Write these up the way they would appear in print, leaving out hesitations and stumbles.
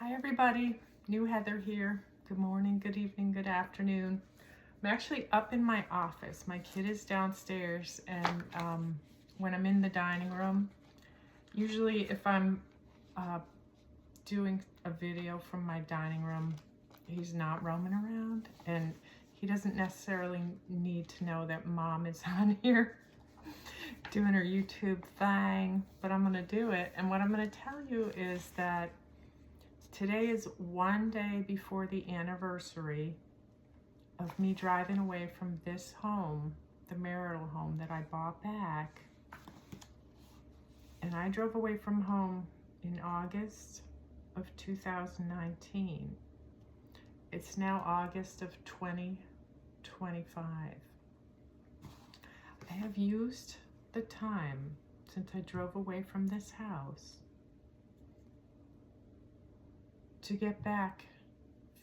Hi everybody, new Heather here. Good morning, good evening, good afternoon. I'm actually up in my office. My kid is downstairs, and when I'm in the dining room, usually if I'm doing a video from my dining room, he's not roaming around, and he doesn't necessarily need to know that mom is on here doing her YouTube thing, but I'm gonna do it. And what I'm gonna tell you is that today is one day before the anniversary of me driving away from this home, the marital home that I bought back. And I drove away from home in August of 2019. It's now August of 2025. I have used the time since I drove away from this house to get back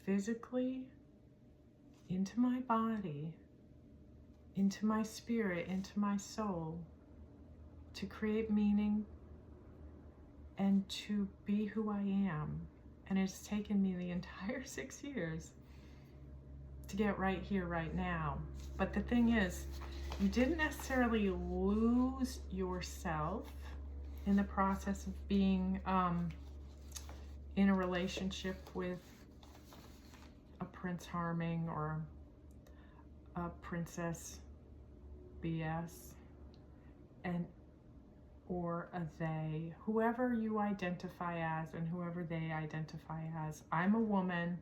physically into my body, into my spirit, into my soul, to create meaning and to be who I am. And it's taken me the entire 6 years to get right here, right now. But the thing is, you didn't necessarily lose yourself in the process of being in a relationship with a Prince Harming or a Princess BS, or a they, whoever you identify as and whoever they identify as. I'm a woman.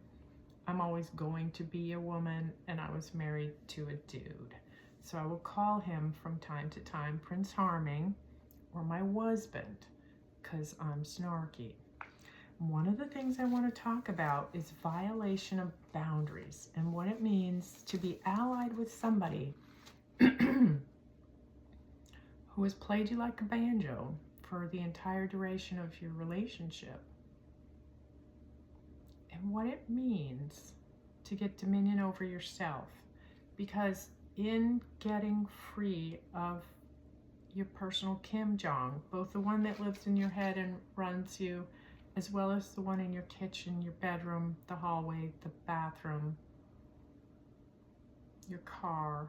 I'm always going to be a woman, and I was married to a dude. So I will call him from time to time Prince Harming or my husband, because I'm snarky. One of the things I want to talk about is violation of boundaries and what it means to be allied with somebody who has played you like a banjo for the entire duration of your relationship, and what it means to get dominion over yourself. Because in getting free of your personal Kim Jong, both the one that lives in your head and runs you, as well as the one in your kitchen, your bedroom, the hallway, the bathroom, your car,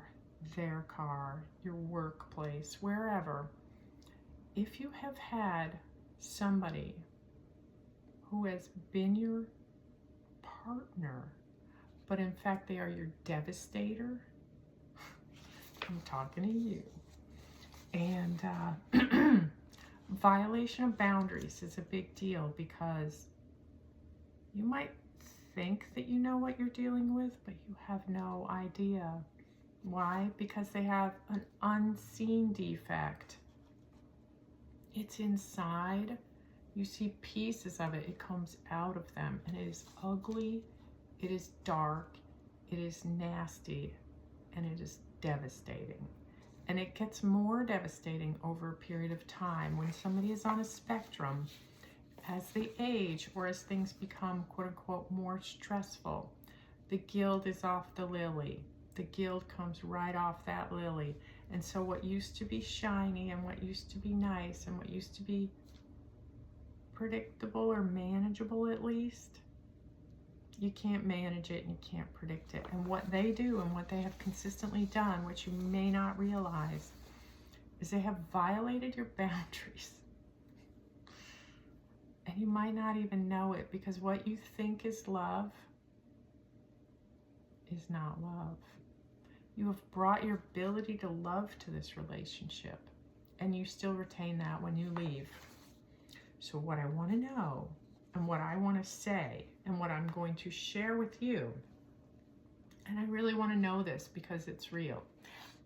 their car, your workplace, wherever. If you have had somebody who has been your partner, but in fact they are your devastator, I'm talking to you. And violation of boundaries is a big deal, because you might think that you know what you're dealing with, but you have no idea. Why? Because they have an unseen defect. It's inside. You see pieces of it. It comes out of them, and it is ugly, it is dark, it is nasty, and it is devastating. And it gets more devastating over a period of time when somebody is on a spectrum. As they age, or as things become quote unquote more stressful, the gild is off the lily. The gild comes right off that lily. And so what used to be shiny and what used to be nice and what used to be predictable or manageable, at least, you can't manage it and you can't predict it. And what they do and what they have consistently done, which you may not realize, is they have violated your boundaries. And you might not even know it, because what you think is love is not love. You have brought your ability to love to this relationship, and you still retain that when you leave. So what I want to know, and what I want to say, and what I'm going to share with you, and I really want to know this because it's real,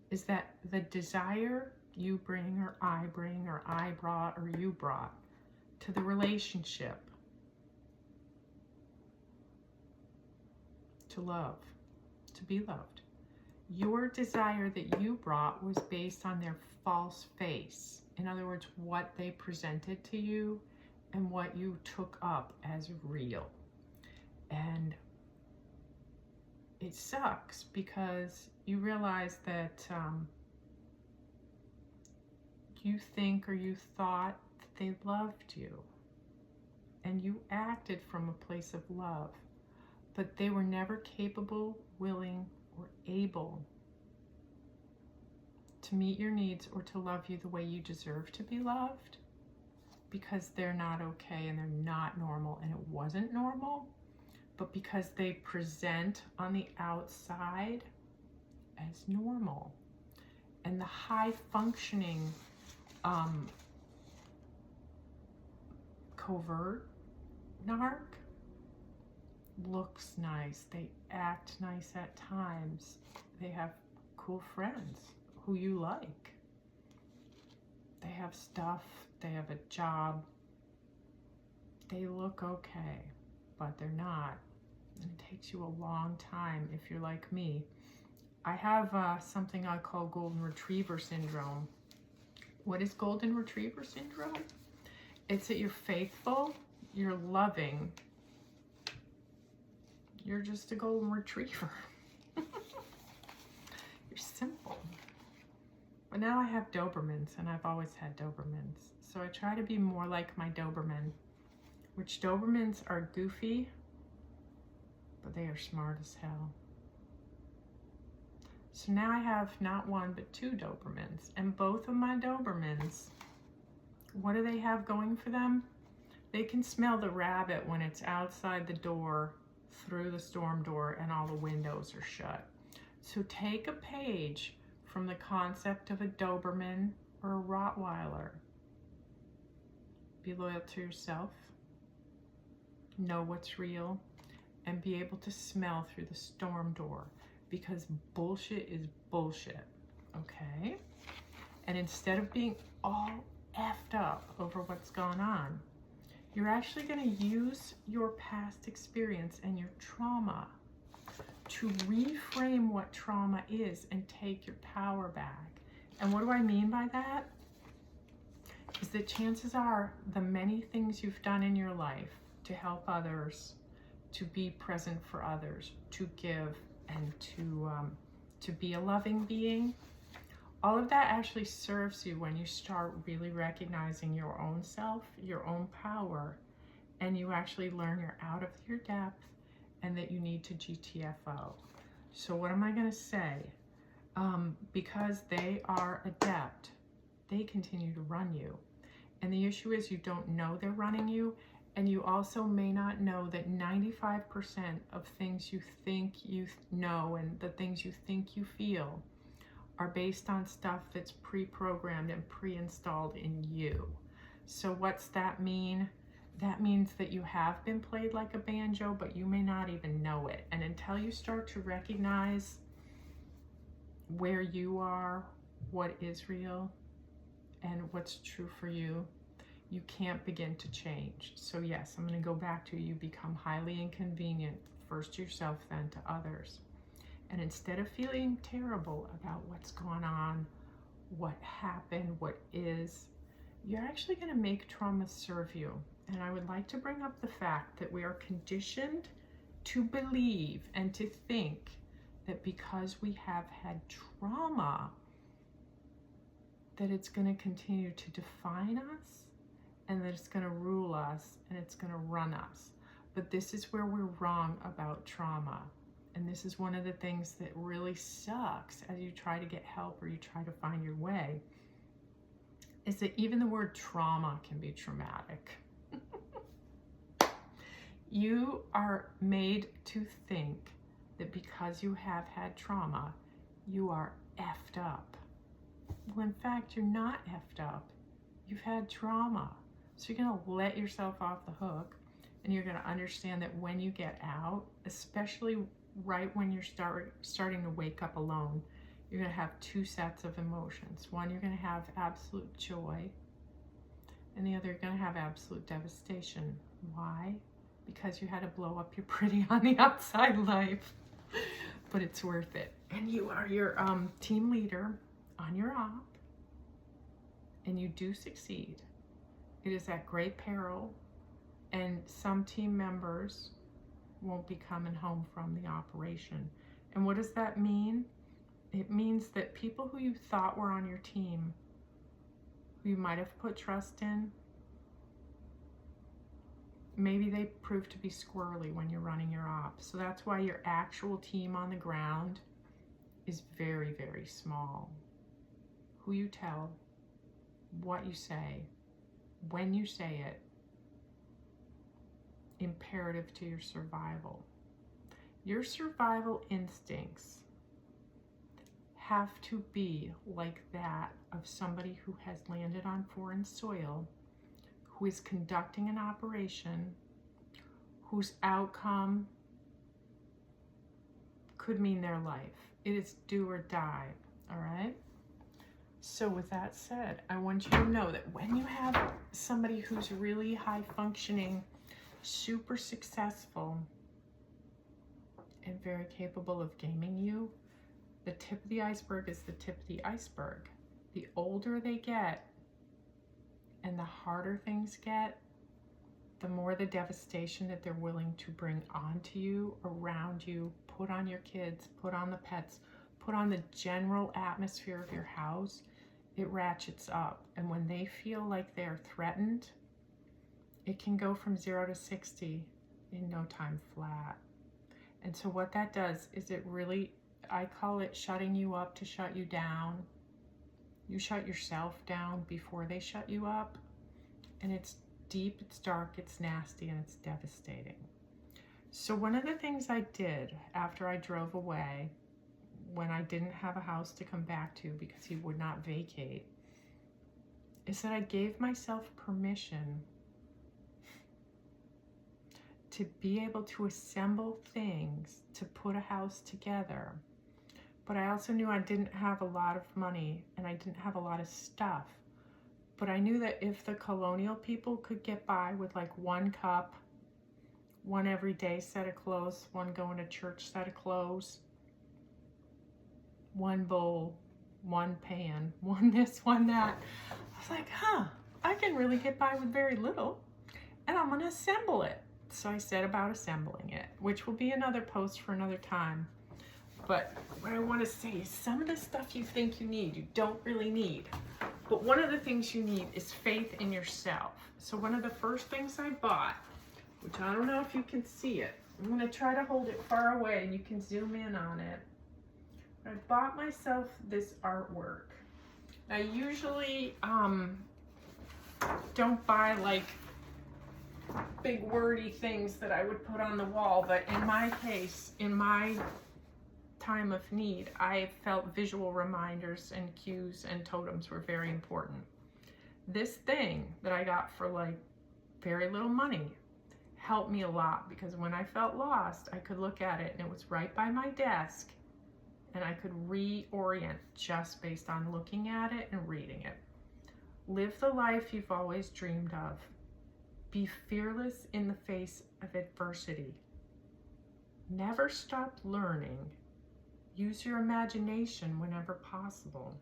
is that the desire you bring, or I bring, or I brought, or you brought to the relationship, to love, to be loved, your desire that you brought was based on their false face. In other words, what they presented to you and what you took up as real. And it sucks, because you realize that you think, or you thought, that they loved you, and and you acted from a place of love, but they were never capable, willing, or able to meet your needs or to love you the way you deserve to be loved, because they're not okay and they're not normal, and it wasn't normal, but because they present on the outside as normal. And the high functioning covert narc looks nice, they act nice at times, they have cool friends who you like, they have stuff, they have a job, they look okay, but they're not. And it takes you a long time if you're like me. I have something I call golden retriever syndrome. What is golden retriever syndrome? It's that you're faithful, you're loving, you're just a golden retriever. You're simple. But now I have Dobermans, and I've always had Dobermans. So I try to be more like my Doberman, which Dobermans are goofy, but they are smart as hell. So now I have not one, but 2 Dobermans. And both of my Dobermans, what do they have going for them? They can smell the rabbit when it's outside the door, through the storm door, and all the windows are shut. So take a page from the concept of a Doberman or a Rottweiler. Be loyal to yourself, know what's real, and be able to smell through the storm door, because bullshit is bullshit, okay? And instead of being all effed up over what's gone on, you're actually gonna use your past experience and your trauma to reframe what trauma is and take your power back. And what do I mean by that? Is that chances are the many things you've done in your life to help others, to be present for others, to give, and to be a loving being, all of that actually serves you when you start really recognizing your own self, your own power, and you actually learn you're out of your depth and that you need to GTFO. So what am I going to say? Because they are adept, they continue to run you. And the issue is you don't know they're running you, and you also may not know that 95% of things you think you know and the things you think you feel are based on stuff that's pre-programmed and pre-installed in you. So what's that mean? That means that you have been played like a banjo, but you may not even know it. And until you start to recognize where you are, what is real, and what's true for you, you can't begin to change. So yes, I'm going to go back to you become highly inconvenient, first to yourself, then to others. And instead of feeling terrible about what's going on, what happened, what is, you're actually going to make trauma serve you. And I would like to bring up the fact that we are conditioned to believe and to think that because we have had trauma, that it's going to continue to define us, and that it's going to rule us, and it's going to run us. But this is where we're wrong about trauma. And this is one of the things that really sucks as you try to get help or you try to find your way, is that even the word trauma can be traumatic. You are made to think that because you have had trauma, you are effed up. Well, in fact, you're not effed up. You've had trauma. So you're going to let yourself off the hook, and you're going to understand that when you get out, especially right when you're starting to wake up alone, you're going to have 2 sets of emotions. One, you're going to have absolute joy, and the other, you're going to have absolute devastation. Why? Because you had to blow up your pretty on the outside life, but it's worth it. And you are your team leader on your op, and you do succeed. It is at great peril, and some team members won't be coming home from the operation. And what does that mean? It means that people who you thought were on your team, who you might have put trust in, maybe they prove to be squirrely when you're running your op. So that's why your actual team on the ground is very, very small. Who you tell, what you say, when you say it, imperative to your survival. Your survival instincts have to be like that of somebody who has landed on foreign soil, who is conducting an operation, whose outcome could mean their life. It is do or die, all right? So with that said, I want you to know that when you have somebody who's really high functioning, super successful, and very capable of gaming you, the tip of the iceberg is the tip of the iceberg. The older they get and the harder things get, the more the devastation that they're willing to bring onto you, around you, put on your kids, put on the pets, put on the general atmosphere of your house, it ratchets up. And when they feel like they're threatened, it can go from 0 to 60 in no time flat. And so what that does is it really, I call it shutting you up to shut you down. You shut yourself down before they shut you up. And it's deep, it's dark, it's nasty, and it's devastating. So one of the things I did after I drove away, when I didn't have a house to come back to because he would not vacate, is that I gave myself permission to be able to assemble things to put a house together. But I also knew I didn't have a lot of money and I didn't have a lot of stuff. But I knew that if the colonial people could get by with like one cup, one everyday set of clothes, one going to church set of clothes, one bowl, one pan, one this, one that, I was like, I can really get by with very little, and I'm gonna assemble it. So I set about assembling it, which will be another post for another time. But what I want to say is some of the stuff you think you need, you don't really need. But one of the things you need is faith in yourself. So one of the first things I bought, which I don't know if you can see it, I'm going to try to hold it far away and you can zoom in on it. I bought myself this artwork. I usually don't buy like big wordy things that I would put on the wall, but in my case, in my time of need, I felt visual reminders and cues and totems were very important. This thing that I got for like very little money helped me a lot, because when I felt lost, I could look at it and it was right by my desk and I could reorient just based on looking at it and reading it. Live the life you've always dreamed of. Be fearless in the face of adversity. Never stop learning. Use your imagination whenever possible.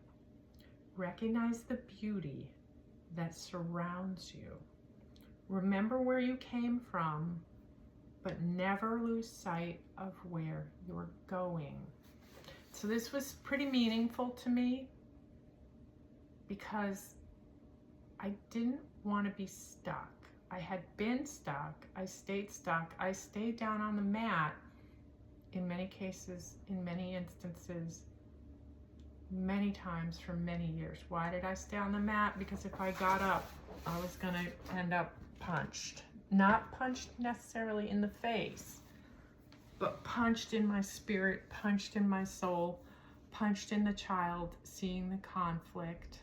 Recognize the beauty that surrounds you. Remember where you came from, but never lose sight of where you're going. So this was pretty meaningful to me because I didn't want to be stuck. I had been stuck. I stayed stuck. I stayed down on the mat in many cases, in many instances, many times for many years. Why did I stay on the mat? Because if I got up, I was going to end up punched. Not punched necessarily in the face, but punched in my spirit, punched in my soul, punched in the child, seeing the conflict.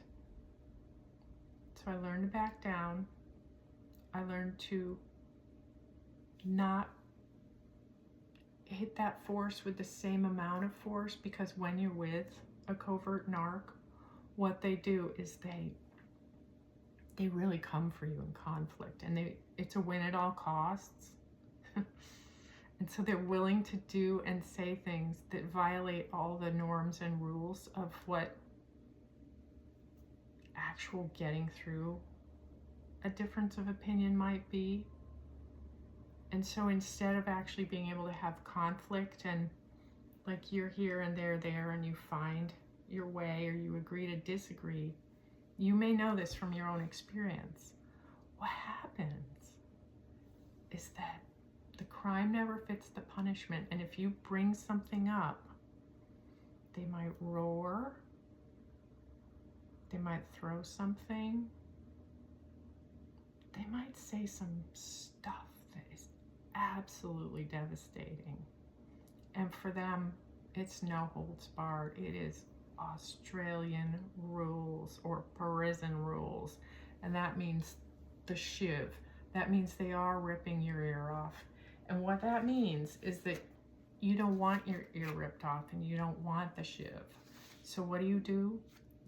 So I learned to back down. I learned to not hit that force with the same amount of force, because when you're with a covert narc, what they do is they really come for you in conflict, and it's a win at all costs. And so they're willing to do and say things that violate all the norms and rules of what actual getting through a difference of opinion might be. And so instead of actually being able to have conflict and like you're here and they're there and you find your way or you agree to disagree, you may know this from your own experience. What happens is that the crime never fits the punishment. And if you bring something up, they might roar, they might throw something, they might say some stuff that is absolutely devastating. And for them, it's no holds barred. It is Australian rules or prison rules. And that means the shiv. That means they are ripping your ear off. And what that means is that you don't want your ear ripped off and you don't want the shiv. So what do?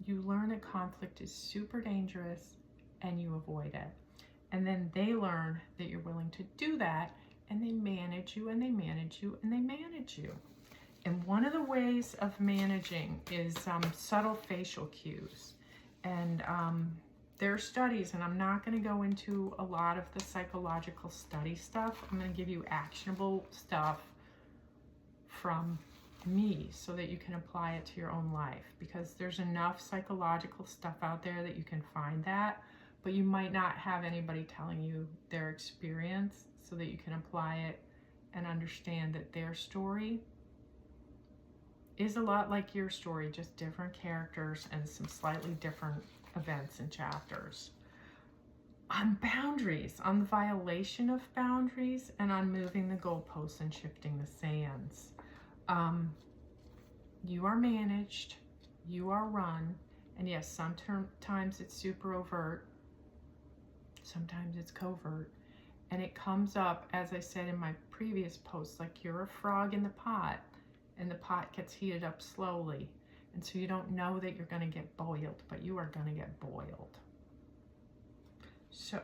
You learn that conflict is super dangerous and you avoid it. And then they learn that you're willing to do that, and they manage you and they manage you and they manage you. And one of the ways of managing is subtle facial cues. And there are studies, and I'm not going to go into a lot of the psychological study stuff. I'm going to give you actionable stuff from me so that you can apply it to your own life, because there's enough psychological stuff out there that you can find that, but you might not have anybody telling you their experience so that you can apply it and understand that their story is a lot like your story, just different characters and some slightly different events and chapters. On boundaries, on the violation of boundaries, and on moving the goalposts and shifting the sands. You are managed, you are run, and yes, sometimes it's super overt, sometimes it's covert, and it comes up, as I said in my previous post, like you're a frog in the pot, and the pot gets heated up slowly, and so you don't know that you're going to get boiled, but you are going to get boiled. So,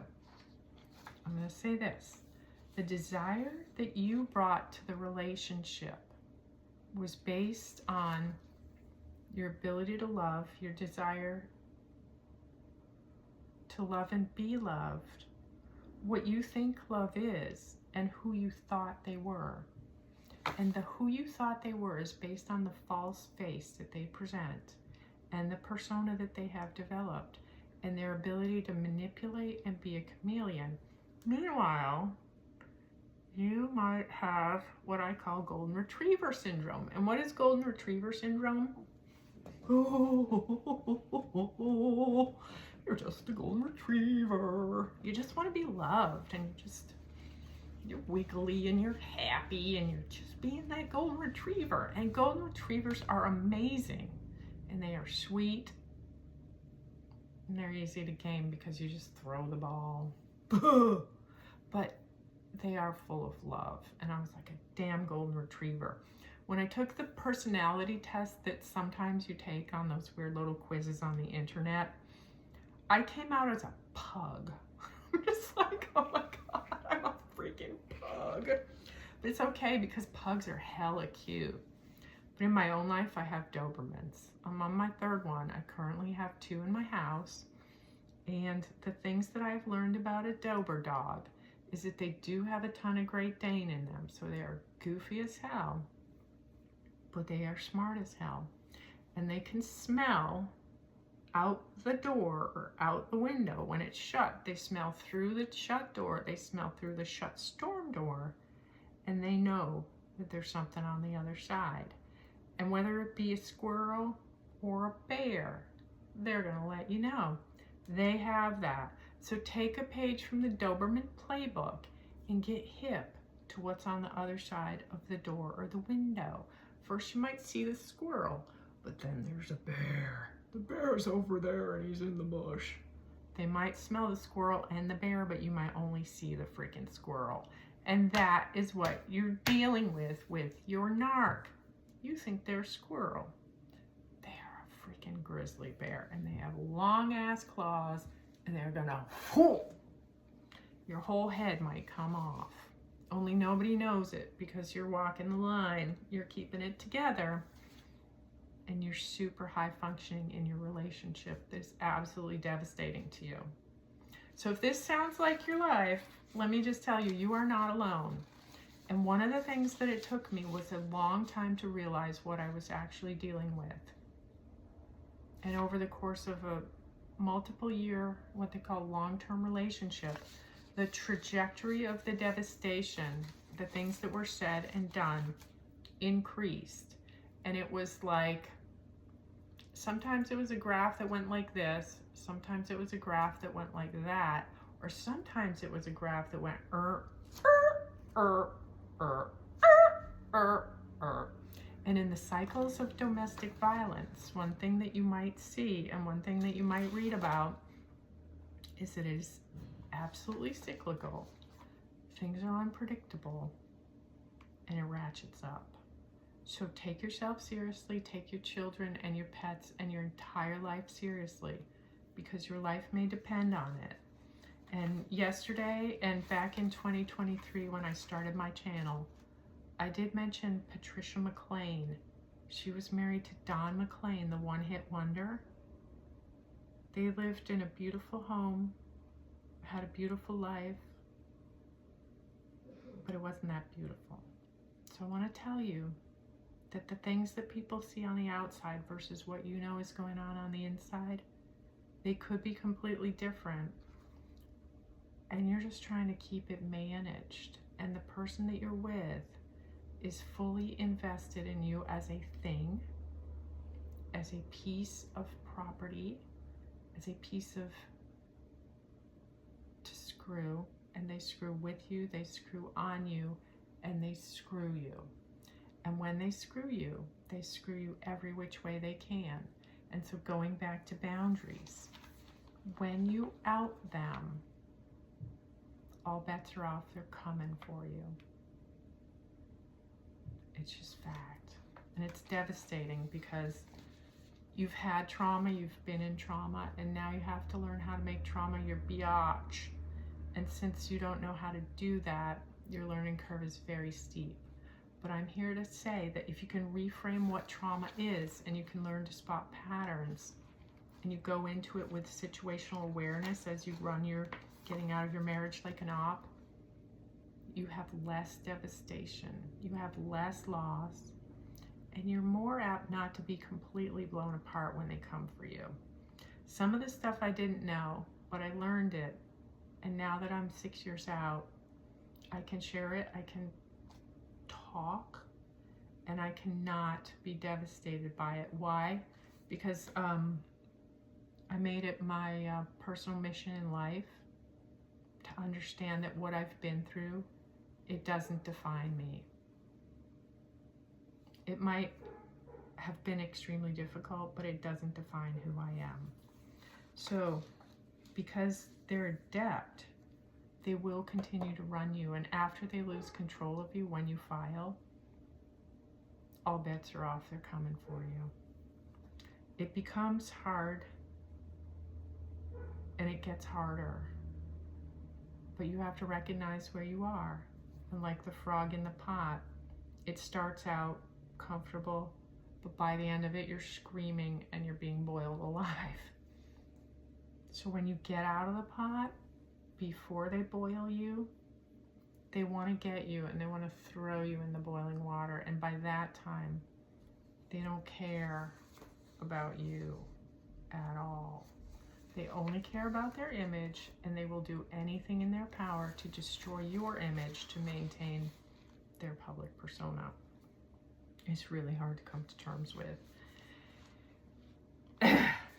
I'm going to say this. The desire that you brought to the relationship was based on your ability to love, your desire to love and be loved, what you think love is, and who you thought they were. And the who you thought they were is based on the false face that they present and the persona that they have developed and their ability to manipulate and be a chameleon. Meanwhile, you might have what I call golden retriever syndrome. And what is golden retriever syndrome? Oh, you're just a golden retriever. You just want to be loved, and you're wiggly and you're happy and you're just being that golden retriever. And golden retrievers are amazing, and they are sweet, and they're easy to game because you just throw the ball. But they are full of love, and I was like a damn golden retriever. When I took the personality test that sometimes you take on those weird little quizzes on the internet, I came out as a pug. I'm just like, oh my God, I'm a freaking pug. But it's okay because pugs are hella cute. But in my own life, I have Dobermans. I'm on my third one. I currently have 2 in my house. And the things that I've learned about a Dober dog is that they do have a ton of Great Dane in them. So they are goofy as hell, but they are smart as hell. And they can smell out the door or out the window. When it's shut, they smell through the shut door. They smell through the shut storm door. And they know that there's something on the other side. And whether it be a squirrel or a bear, they're going to let you know. They have that. So take a page from the Doberman playbook and get hip to what's on the other side of the door or the window. First you might see the squirrel, but then there's a bear. The bear's over there and he's in the bush. They might smell the squirrel and the bear, but you might only see the freaking squirrel. And that is what you're dealing with your narc. You think they're a squirrel. They are a freaking grizzly bear, and they have long ass claws, and they're gonna, your whole head might come off. Only nobody knows it because you're walking the line, you're keeping it together, and you're super high functioning in your relationship that's absolutely devastating to you. So if this sounds like your life, let me just tell you, you are not alone. And one of the things that it took me was a long time to realize what I was actually dealing with. And over the course of a multiple year, what they call long-term relationship, the trajectory of the devastation, the things that were said and done, increased. And it was like, sometimes it was a graph that went like this, sometimes it was a graph that went like that, or sometimes it was a graph that went And in the cycles of domestic violence, one thing that you might see and one thing that you might read about is that it is absolutely cyclical. Things are unpredictable and it ratchets up. So take yourself seriously, take your children and your pets and your entire life seriously, because your life may depend on it. And yesterday and back in 2023 when I started my channel, I did mention Patricia McLean. She was married to Don McLean, the one-hit wonder. They lived in a beautiful home, had a beautiful life, but it wasn't that beautiful. So I want to tell you that the things that people see on the outside versus what you know is going on the inside, they could be completely different. And you're just trying to keep it managed. And the person that you're with is fully invested in you as a thing, as a piece of property, as a piece of to screw. And they screw with you, they screw on you, and they screw you. And when they screw you every which way they can. And so going back to boundaries, when you out them, all bets are off, they're coming for you. It's just fact. And it's devastating because you've had trauma, you've been in trauma, and now you have to learn how to make trauma your biatch. And since you don't know how to do that, your learning curve is very steep. But I'm here to say that if you can reframe what trauma is and you can learn to spot patterns and you go into it with situational awareness as you run your getting out of your marriage like an op, you have less devastation, you have less loss, and you're more apt not to be completely blown apart when they come for you. Some of the stuff I didn't know, but I learned it. And now that I'm 6 years out, I can share it, I can talk, and I cannot be devastated by it. Why? Because I made it my personal mission in life to understand that what I've been through, it doesn't define me. It might have been extremely difficult, but it doesn't define who I am. So, because they're adept, they will continue to run you, and after they lose control of you, when you file, all bets are off, they're coming for you. It becomes hard, and it gets harder, but you have to recognize where you are. And like the frog in the pot, it starts out comfortable, but by the end of it, you're screaming and you're being boiled alive. So when you get out of the pot, before they boil you, they want to get you and they want to throw you in the boiling water. And by that time, they don't care about you at all. They only care about their image, and they will do anything in their power to destroy your image to maintain their public persona. It's really hard to come to terms with.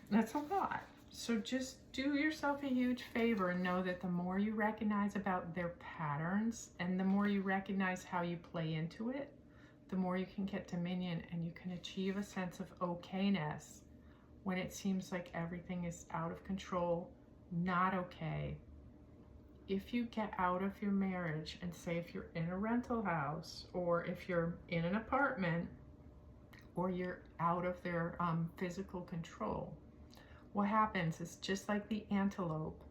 That's a lot. So just do yourself a huge favor and know that the more you recognize about their patterns and the more you recognize how you play into it, the more you can get dominion and you can achieve a sense of okayness when it seems like everything is out of control, not okay. If you get out of your marriage, and say if you're in a rental house or if you're in an apartment or you're out of their physical control, what happens is just like the antelope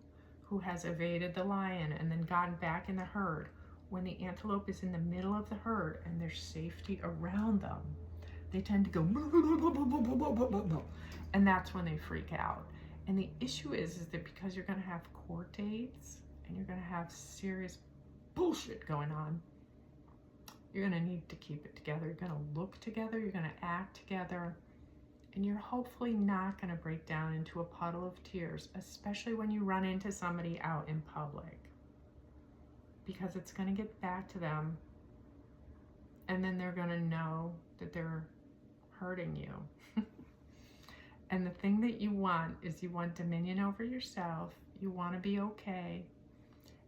who has evaded the lion and then gotten back in the herd, when the antelope is in the middle of the herd and there's safety around them, they tend to go and that's when they freak out. And the issue is that because you're going to have court dates and you're going to have serious bullshit going on, you're going to need to keep it together. You're going to look together, you're going to act together, and you're hopefully not going to break down into a puddle of tears, especially when you run into somebody out in public. because it's going to get back to them, and then they're going to know that they're hurting you. And the thing that you want is you want dominion over yourself. You want to be okay.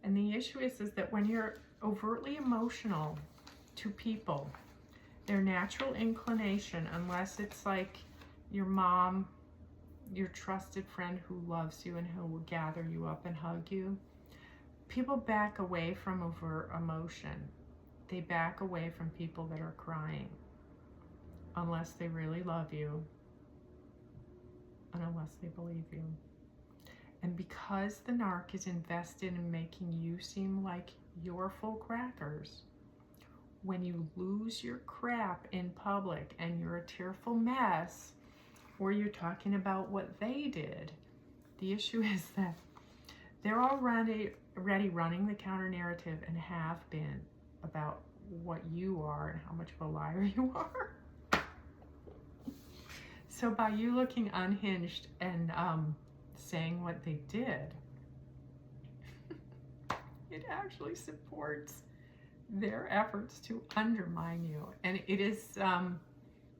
And the issue is that when you're overtly emotional to people, their natural inclination, unless it's like your mom, your trusted friend who loves you and who will gather you up and hug you, people back away from overt emotion. They back away from people that are crying, unless they really love you and unless they believe you. And because the narc is invested in making you seem like you're full crackers, when you lose your crap in public and you're a tearful mess, or you're talking about what they did, the issue is that they're already running the counter narrative and have been about what you are and how much of a liar you are. So by you looking unhinged and saying what they did, it actually supports their efforts to undermine you. And it is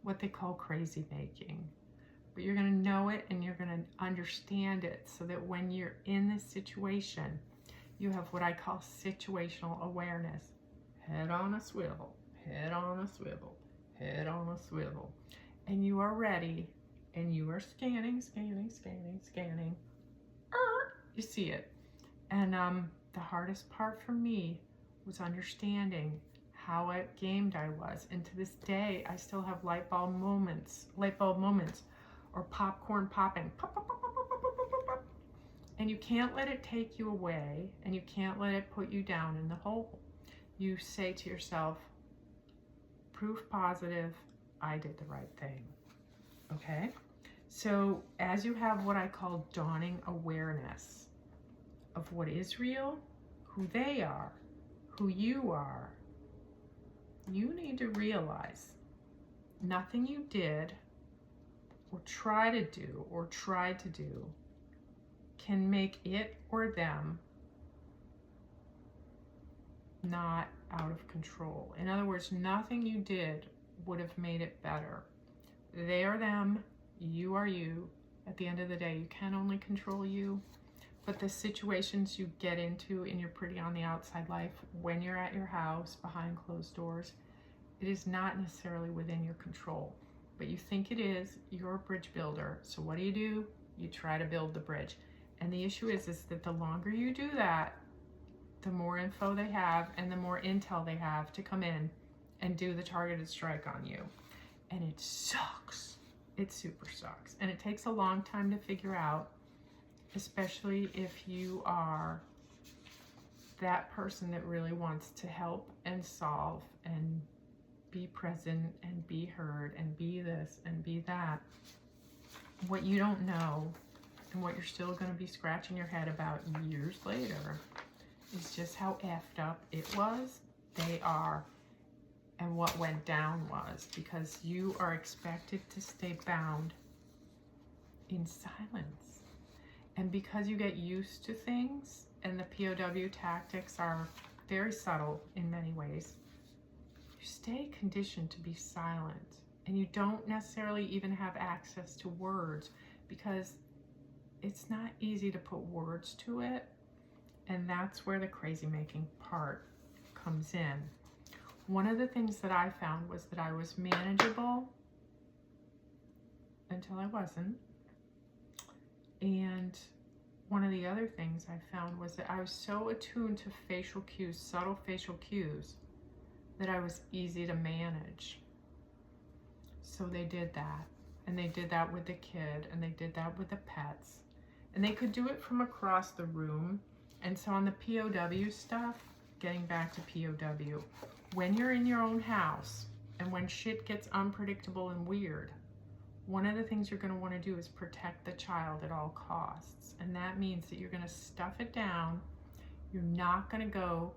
what they call crazy making. But you're going to know it and you're going to understand it, so that when you're in this situation, you have what I call situational awareness. Head on a swivel, head on a swivel, head on a swivel. And you are ready, and you are scanning. You see it. And the hardest part for me was understanding how gamed I was. And to this day, I still have light bulb moments, or popcorn popping. Pop, pop, pop, pop, pop, pop, pop, pop. And you can't let it take you away, and you can't let it put you down in the hole. You say to yourself, proof positive, I did the right thing. Okay? So as you have what I call dawning awareness of what is real, who they are, who you are, you need to realize nothing you did or try to do or tried to do can make it or them not out of control. In other words, nothing you did would have made it better. They are them, you are you. At the end of the day, you can only control you. But the situations you get into in your pretty on the outside life, when you're at your house behind closed doors, it is not necessarily within your control. But you think it is. You're a bridge builder. So what do? You try to build the bridge. And the issue is that the longer you do that, the more info they have and the more intel they have to come in and do the targeted strike on you. And it sucks. It super sucks. And it takes a long time to figure out, especially if you are that person that really wants to help and solve and be present and be heard and be this and be that. What you don't know, and what you're still going to be scratching your head about years later, is just how effed up it was, they are, and what went down was, because you are expected to stay bound in silence. And because you get used to things, and the POW tactics are very subtle in many ways, you stay conditioned to be silent. And you don't necessarily even have access to words, because it's not easy to put words to it. And that's where the crazy making part comes in. One of the things that I found was that I was manageable until I wasn't. And one of the other things I found was that I was so attuned to facial cues, subtle facial cues, that I was easy to manage. So they did that. And they did that with the kid, and they did that with the pets. And they could do it from across the room. And so on the POW stuff, getting back to POW, when you're in your own house and when shit gets unpredictable and weird, one of the things you're going to want to do is protect the child at all costs. And that means that you're going to stuff it down. You're not going to go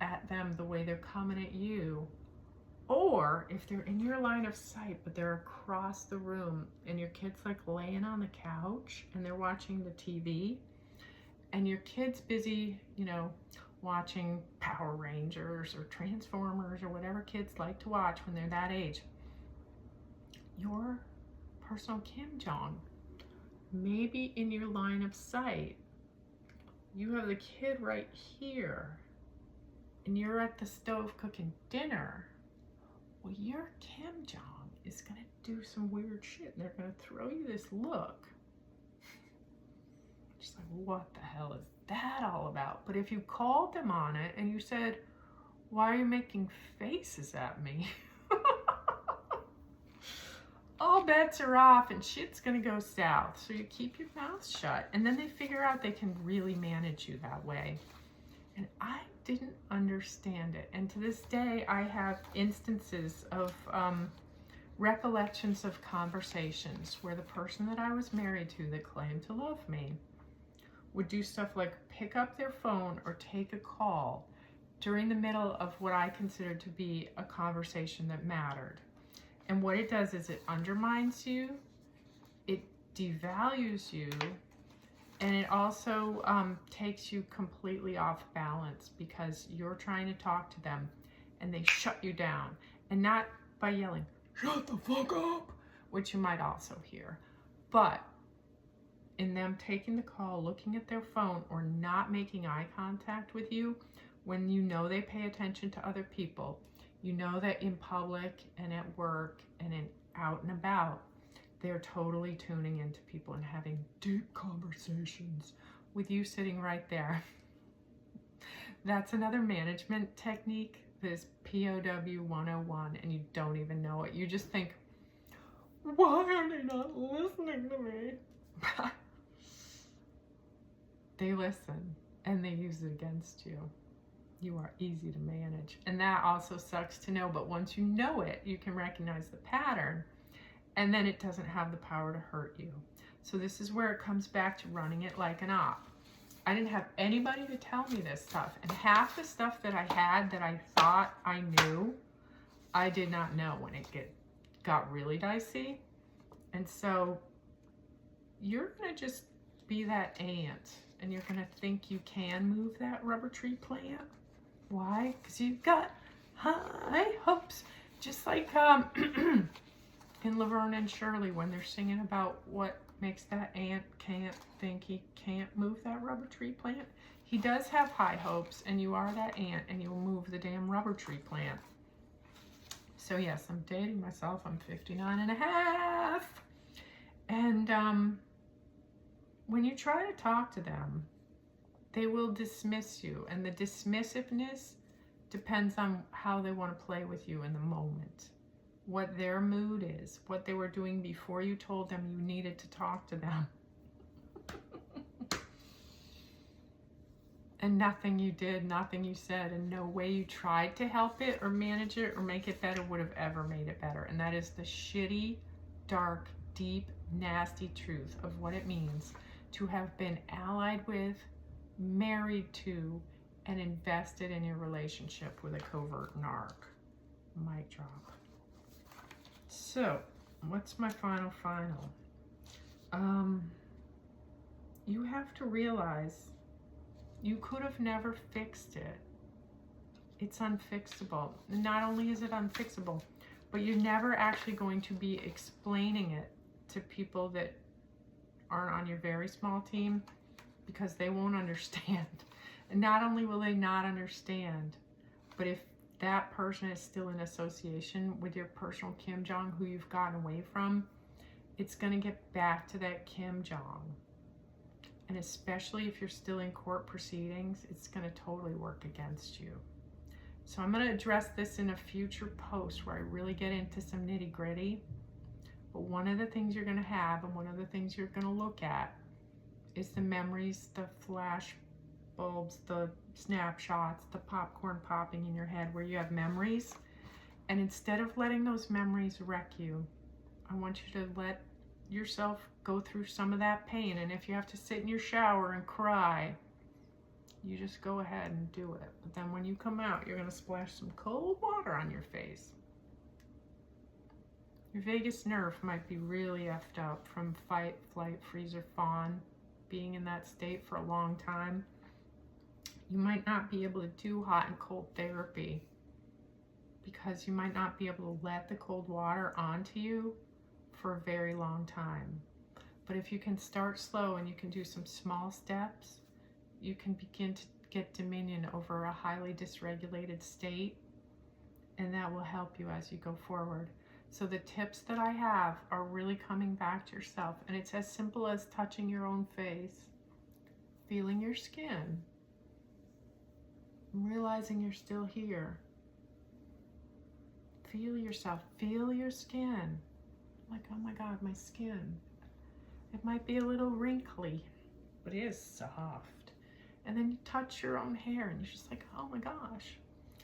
at them the way they're coming at you. Or if they're in your line of sight, but they're across the room and your kid's like laying on the couch and they're watching the TV, and your kid's busy, watching Power Rangers or Transformers or whatever kids like to watch when they're that age. Your personal Kim Jong, maybe in your line of sight, you have the kid right here and you're at the stove cooking dinner. Well, your Kim Jong is going to do some weird shit and they're going to throw you this look. Just like, what the hell is that all about? But if you called them on it and you said, why are you making faces at me? All bets are off and shit's gonna go south. So you keep your mouth shut, and then they figure out they can really manage you that way. And I didn't understand it. And to this day, I have instances of recollections of conversations where the person that I was married to that claimed to love me would do stuff like pick up their phone or take a call during the middle of what I considered to be a conversation that mattered. And what it does is it undermines you, it devalues you, and it also takes you completely off balance because you're trying to talk to them and they shut you down. And not by yelling, shut the fuck up, which you might also hear, but in them taking the call, looking at their phone, or not making eye contact with you when you know they pay attention to other people. You know that in public and at work and out and about, they're totally tuning into people and having deep conversations with you sitting right there. That's another management technique that is POW 101, and you don't even know it. You just think, why are they not listening to me? They listen and they use it against you. You are easy to manage. And that also sucks to know, but once you know it, you can recognize the pattern, and then it doesn't have the power to hurt you. So this is where it comes back to running it like an op. I didn't have anybody to tell me this stuff, and half the stuff that I had that I thought I knew, I did not know when it got really dicey. And so you're gonna just be that ant, and you're gonna think you can move that rubber tree plant. Why? Because you've got high hopes. Just like in Laverne and Shirley when they're singing about what makes that ant can't think he can't move that rubber tree plant. He does have high hopes, and you are that ant, and you'll move the damn rubber tree plant. So yes, I'm dating myself. I'm 59 and a half. And when you try to talk to them, they will dismiss you. And the dismissiveness depends on how they want to play with you in the moment. What their mood is, what they were doing before you told them you needed to talk to them. And nothing you did, nothing you said, and no way you tried to help it or manage it or make it better would have ever made it better. And that is the shitty, dark, deep, nasty truth of what it means to have been allied with, married to, and invested in your relationship with a covert narc. Mic drop. So, what's my final? You have to realize you could have never fixed it. It's unfixable. Not only is it unfixable, but you're never actually going to be explaining it to people that aren't on your very small team, because they won't understand. And not only will they not understand, but if that person is still in association with your personal Kim Jong who you've gotten away from, it's going to get back to that Kim Jong. And especially if you're still in court proceedings, it's going to totally work against you. So I'm going to address this in a future post where I really get into some nitty gritty. But one of the things you're going to have, and one of the things you're going to look at, is the memories, the flash bulbs, the snapshots, the popcorn popping in your head where you have memories. And instead of letting those memories wreck you, I want you to let yourself go through some of that pain. And if you have to sit in your shower and cry, you just go ahead and do it. But then when you come out, you're going to splash some cold water on your face. Your vagus nerve might be really effed up from fight, flight, freeze, or fawn, being in that state for a long time. You might not be able to do hot and cold therapy because you might not be able to let the cold water onto you for a very long time. But if you can start slow and you can do some small steps, you can begin to get dominion over a highly dysregulated state, and that will help you as you go forward. So the tips that I have are really coming back to yourself, and it's as simple as touching your own face, feeling your skin, realizing you're still here. Feel yourself, feel your skin. Like, oh my God, my skin. It might be a little wrinkly, but it is soft. And then you touch your own hair and you're just like, oh my gosh,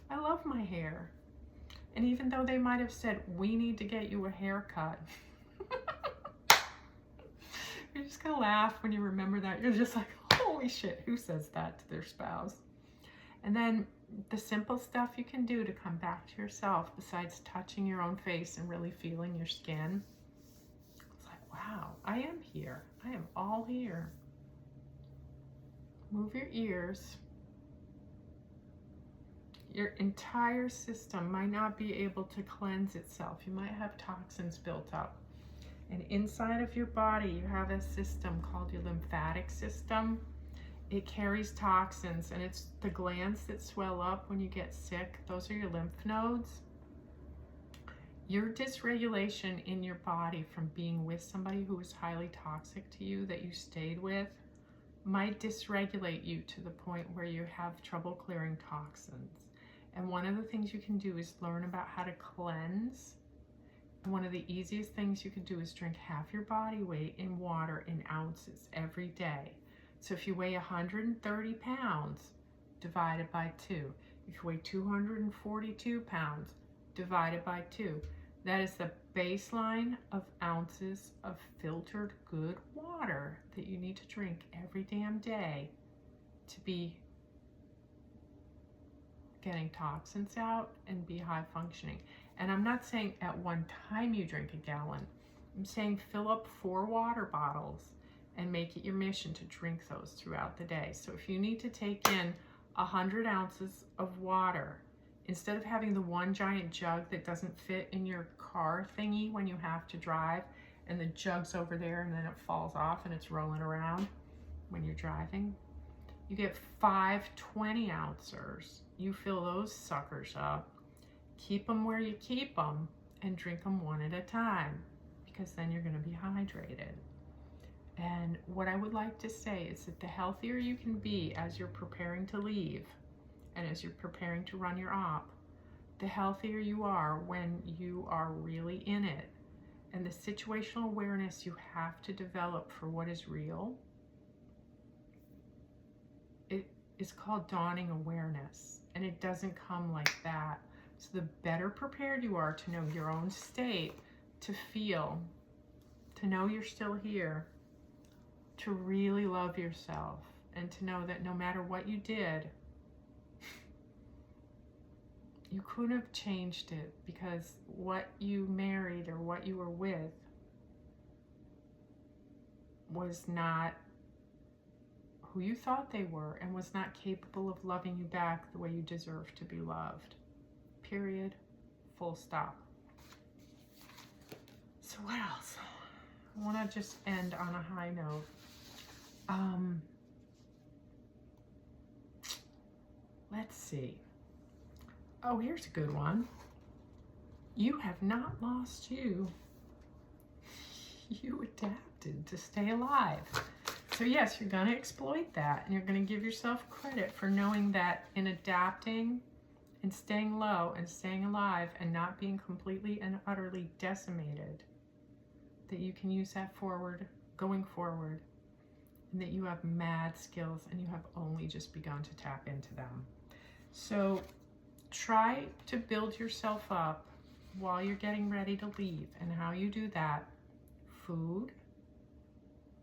I love my hair. And even though they might have said, we need to get you a haircut, you're just gonna laugh when you remember that. You're just like, holy shit, who says that to their spouse? And then the simple stuff you can do to come back to yourself, besides touching your own face and really feeling your skin, it's like, wow, I am here. I am all here. Move your ears. Your entire system might not be able to cleanse itself. You might have toxins built up. And inside of your body, you have a system called your lymphatic system. It carries toxins, and it's the glands that swell up when you get sick. Those are your lymph nodes. Your dysregulation in your body from being with somebody who was highly toxic to you that you stayed with might dysregulate you to the point where you have trouble clearing toxins. And one of the things you can do is learn about how to cleanse. And one of the easiest things you can do is drink half your body weight in water in ounces every day. So if you weigh 130 pounds, divided by 2. If you weigh 242 pounds, divided by 2. That is the baseline of ounces of filtered good water that you need to drink every damn day to be getting toxins out and be high functioning. And I'm not saying at one time you drink a gallon. I'm saying fill up 4 water bottles and make it your mission to drink those throughout the day. So if you need to take in 100 ounces of water, instead of having the one giant jug that doesn't fit in your car thingy when you have to drive, and the jug's over there and then it falls off and it's rolling around when you're driving, you get 5 20-ouncers. You fill those suckers up, keep them where you keep them, and drink them one at a time, because then you're going to be hydrated. And what I would like to say is that the healthier you can be as you're preparing to leave and as you're preparing to run your op, the healthier you are when you are really in it. And the situational awareness you have to develop for what is real, it is called dawning awareness. And it doesn't come like that. So the better prepared you are to know your own state, to feel, to know you're still here, to really love yourself, and to know that no matter what you did, you couldn't have changed it, because what you married or what you were with was not who you thought they were, and was not capable of loving you back the way you deserve to be loved. Period. Full stop. So what else? I want to just end on a high note. Let's see. Oh, here's a good one. You have not lost you. You adapted to stay alive. So yes, you're going to exploit that, and you're going to give yourself credit for knowing that in adapting and staying low and staying alive and not being completely and utterly decimated, that you can use that forward, going forward, and that you have mad skills and you have only just begun to tap into them. So try to build yourself up while you're getting ready to leave. And how you do that: food,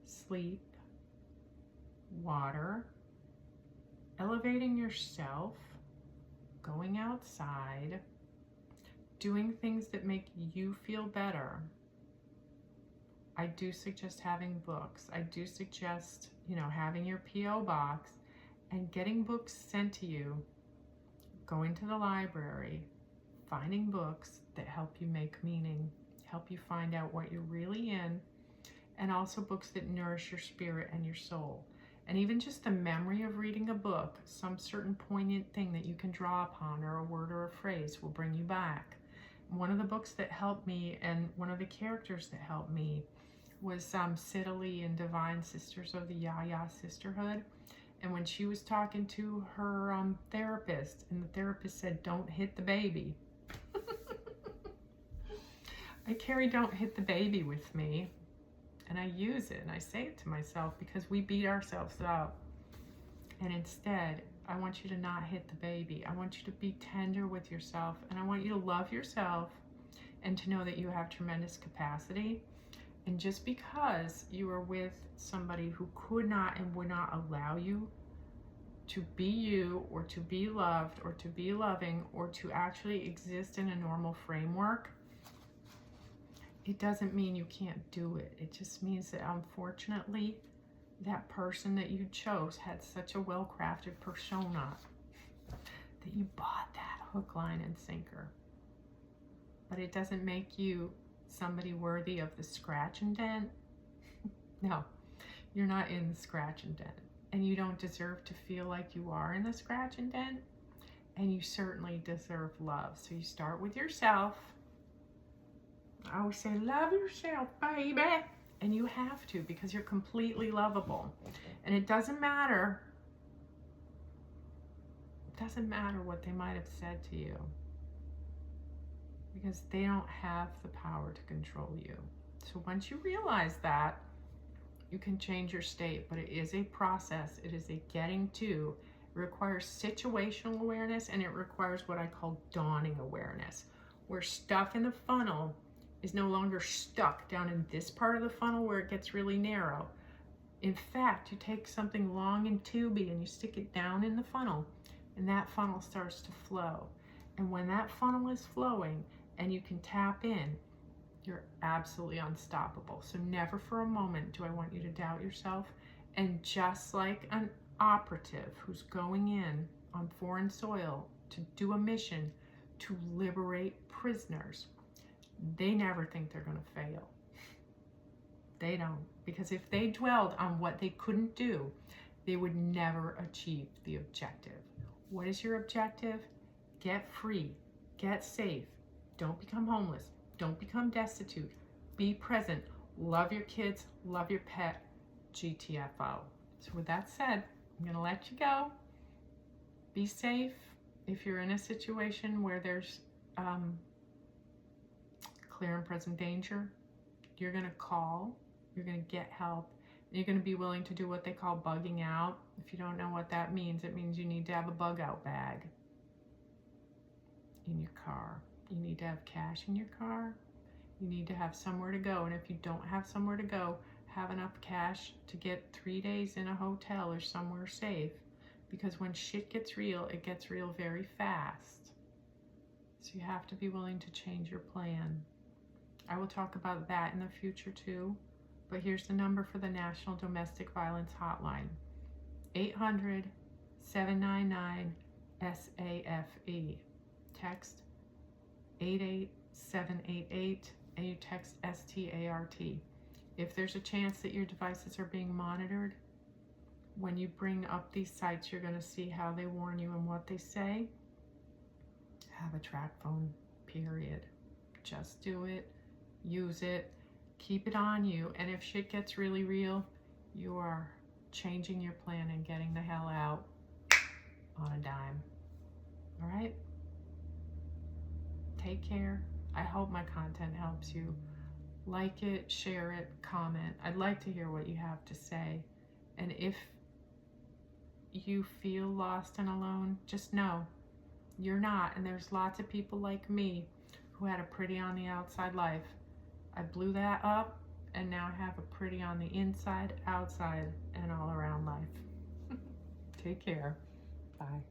sleep, water, elevating yourself, going outside, doing things that make you feel better. I do suggest having books. I do suggest, having your P.O. box And getting books sent to you, going to the library, finding books that help you make meaning, help you find out what you're really in, and also books that nourish your spirit and your soul. And even just the memory of reading a book, some certain poignant thing that you can draw upon, or a word or a phrase, will bring you back. One of the books that helped me, and one of the characters that helped me, was Siddeley in Divine Sisters of the Yaya Sisterhood. And when she was talking to her therapist, and the therapist said, "Don't hit the baby." I carry "don't hit the baby" with me, and I use it, and I say it to myself, because we beat ourselves up. And instead, I want you to not hit the baby. I want you to be tender with yourself, and I want you to love yourself, and to know that you have tremendous capacity. And just because you are with somebody who could not and would not allow you to be you, or to be loved, or to be loving, or to actually exist in a normal framework, it doesn't mean you can't do it. It just means that, unfortunately, that person that you chose had such a well-crafted persona that you bought that hook, line, and sinker. But it doesn't make you somebody worthy of the scratch and dent. No, you're not in the scratch and dent. And you don't deserve to feel like you are in the scratch and dent. And you certainly deserve love. So you start with yourself. I always say, love yourself, baby. And you have to, because you're completely lovable. And it doesn't matter. It doesn't matter what they might have said to you, because they don't have the power to control you. So once you realize that, you can change your state, but it is a process. It is a getting to. It requires situational awareness, and it requires what I call dawning awareness, where stuff in the funnel is no longer stuck down in this part of the funnel where it gets really narrow. In fact, you take something long and tubey and you stick it down in the funnel, and that funnel starts to flow. And when that funnel is flowing and you can tap in, you're absolutely unstoppable. So never for a moment do I want you to doubt yourself. And just like an operative who's going in on foreign soil to do a mission to liberate prisoners, they never think they're going to fail. They don't. Because if they dwelled on what they couldn't do, they would never achieve the objective. What is your objective? Get free. Get safe. Don't become homeless. Don't become destitute. Be present. Love your kids. Love your pet. GTFO. So with that said, I'm going to let you go. Be safe. If you're in a situation where there's clear and present danger, you're going to call. You're going to get help. You're going to be willing to do what they call bugging out. If you don't know what that means, it means you need to have a bug out bag in your car. You need to have cash in your car. You need to have somewhere to go. And if you don't have somewhere to go, have enough cash to get 3 days in a hotel or somewhere safe. Because when shit gets real, it gets real very fast. So you have to be willing to change your plan. I will talk about that in the future too. But here's the number for the National Domestic Violence Hotline. 800-799-SAFE. Text 88788, and you text START. If there's a chance that your devices are being monitored, when you bring up these sites, you're going to see how they warn you and what they say. Have a track phone, period. Just do it. Use it. Keep it on you. And if shit gets really real, you are changing your plan and getting the hell out on a dime. All right? Take care. I hope my content helps you. Like it, share it, comment. I'd like to hear what you have to say. And if you feel lost and alone, just know you're not. And there's lots of people like me who had a pretty on the outside life. I blew that up, and now I have a pretty on the inside, outside, and all around life. Take care. Bye.